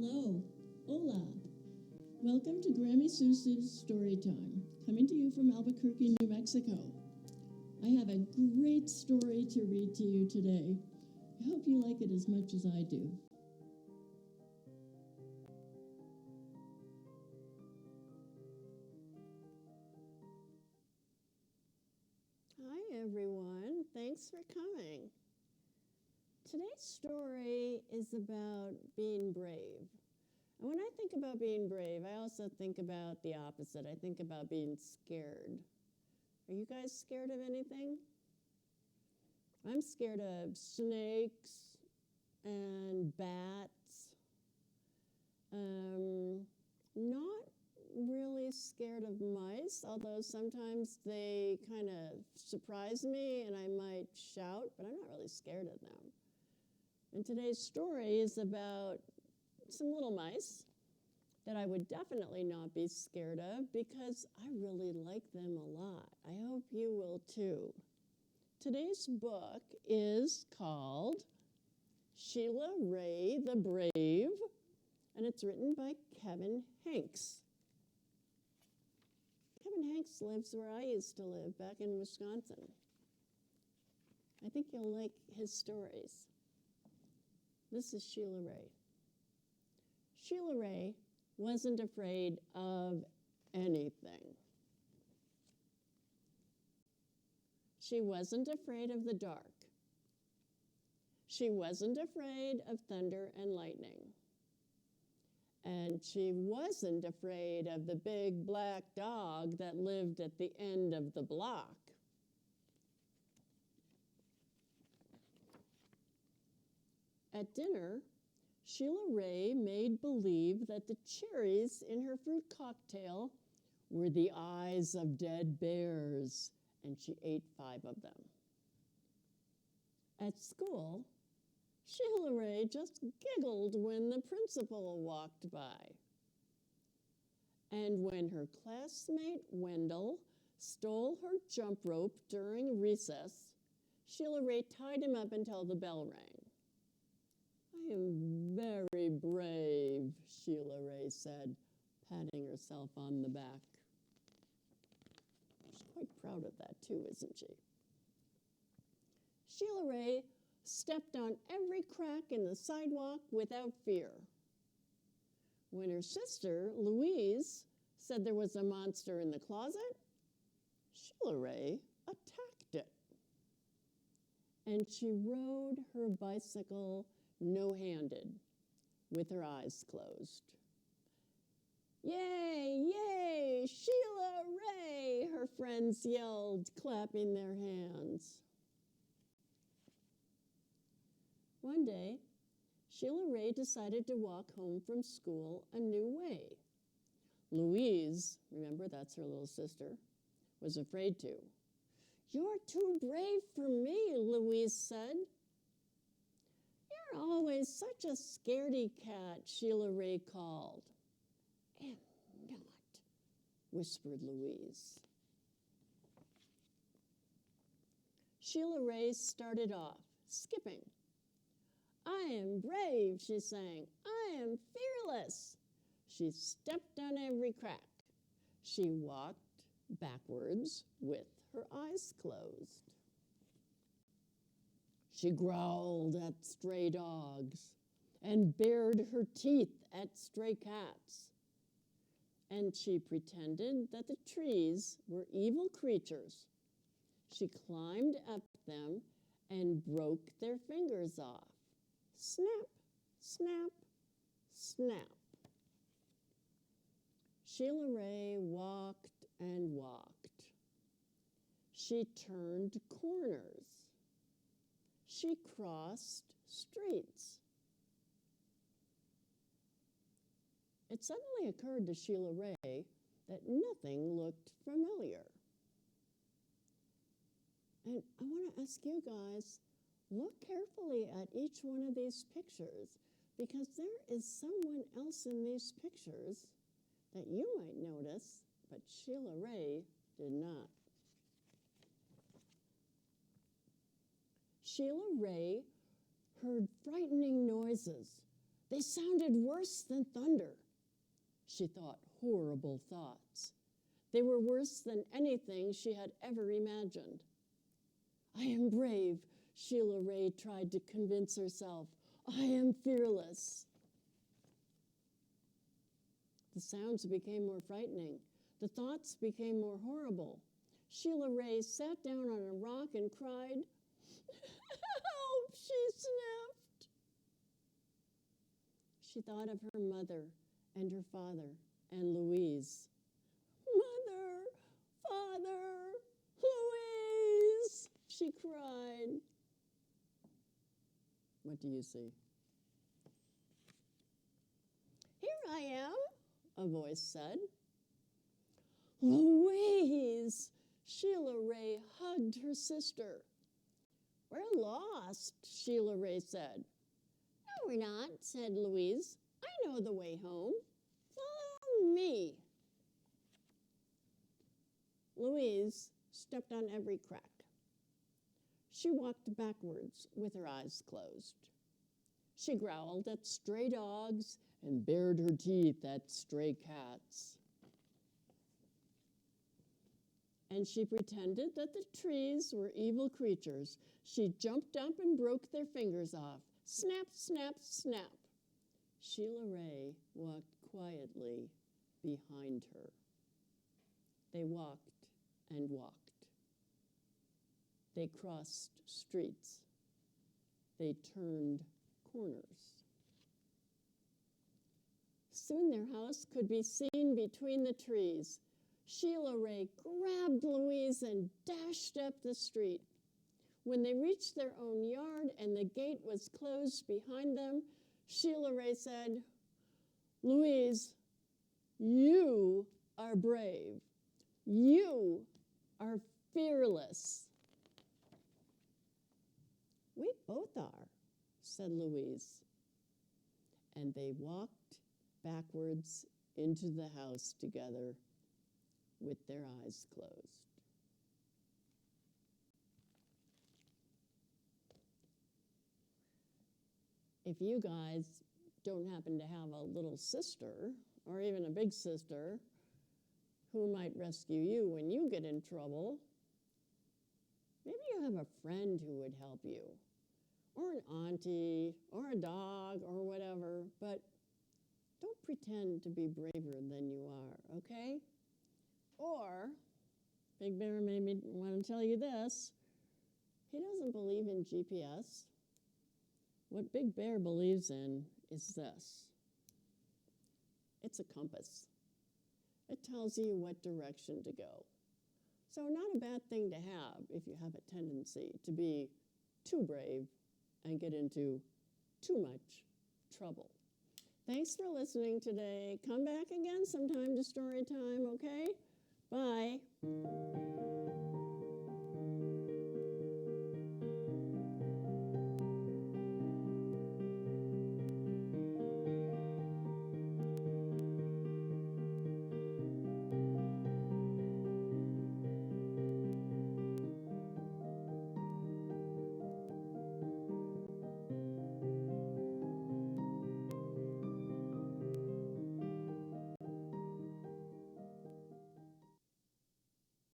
Hello, hola. Welcome to Grammy SuSu's Story Time, coming to you from Albuquerque, New Mexico. I have a great story to read to you today. I hope you like it as much as I do. Hi, everyone. Thanks for coming. Today's story is about being brave. And when I think about being brave, I also think about the opposite. I think about being scared. Are you guys scared of anything? I'm scared of snakes and bats. Not really scared of mice, although sometimes they kind of surprise me and I might shout, but I'm not really scared of them. And today's story is about some little mice that I would definitely not be scared of because I really like them a lot. I hope you will too. Today's book is called Shelia Rae the Brave, and it's written by Kevin Hanks. Kevin Hanks lives where I used to live, back in Wisconsin. I think you'll like his stories. This is Sheila Rae. Sheila Rae wasn't afraid of anything. She wasn't afraid of the dark. She wasn't afraid of thunder and lightning. And she wasn't afraid of the big black dog that lived at the end of the block. At dinner, Sheila Rae made believe that the cherries in her fruit cocktail were the eyes of dead bears, and she ate 5 of them. At school, Sheila Rae just giggled when the principal walked by. And when her classmate Wendell stole her jump rope during recess, Sheila Rae tied him up until the bell rang. "I am very brave," Sheila Rae said, patting herself on the back. She's quite proud of that too, isn't she? Sheila Rae stepped on every crack in the sidewalk without fear. When her sister, Louise, said there was a monster in the closet, Sheila Rae attacked it. And she rode her bicycle no-handed, with her eyes closed. "Yay, yay, Sheila Rae!" her friends yelled, clapping their hands. One day, Sheila Rae decided to walk home from school a new way. Louise, remember that's her little sister, was afraid to. "You're too brave for me," Louise said. "You're always such a scaredy cat," Sheila Rae called. "Am not," whispered Louise. Sheila Rae started off, skipping. "I am brave," she sang. "I am fearless." She stepped on every crack. She walked backwards with her eyes closed. She growled at stray dogs and bared her teeth at stray cats. And she pretended that the trees were evil creatures. She climbed up them and broke their fingers off. Snap, snap, snap. Sheila Rae walked and walked. She turned corners. She crossed streets. It suddenly occurred to Sheila Rae that nothing looked familiar. And I want to ask you guys, look carefully at each one of these pictures, because there is someone else in these pictures that you might notice, but Sheila Rae did not. Sheila Rae heard frightening noises They sounded worse than thunder. She thought horrible thoughts. They were worse than anything she had ever imagined. I am brave, Sheila Rae tried to convince herself. I am fearless. The sounds became more frightening. The thoughts became more horrible. Sheila Rae sat down on a rock and cried, Help, she sniffed. She thought of her mother and her father and Louise. Mother, Father, Louise, she cried. What do you see? Here I am, a voice said. Louise! Sheila Rae hugged her sister. We're lost, Sheila Rae said. No, we're not, said Louise. I know the way home. Follow me. Louise stepped on every crack. She walked backwards with her eyes closed. She growled at stray dogs and bared her teeth at stray cats. And she pretended that the trees were evil creatures. She jumped up and broke their fingers off. Snap, snap, snap. Sheila Rae walked quietly behind her. They walked and walked. They crossed streets. They turned corners. Soon their house could be seen between the trees. Sheila Rae grabbed Louise and dashed up the street. When they reached their own yard and the gate was closed behind them, Sheila Rae said, Louise, you are brave. You are fearless. We both are, said Louise. And they walked backwards into the house together with their eyes closed. If you guys don't happen to have a little sister or even a big sister who might rescue you when you get in trouble, maybe you have a friend who would help you, or an auntie, or a dog, or whatever, but don't pretend to be braver than you are, okay? Or, Big Bear made me want to tell you this, he doesn't believe in GPS. What Big Bear believes in is this. It's a compass. It tells you what direction to go. So not a bad thing to have if you have a tendency to be too brave and get into too much trouble. Thanks for listening today. Come back again sometime to story time, okay? Bye.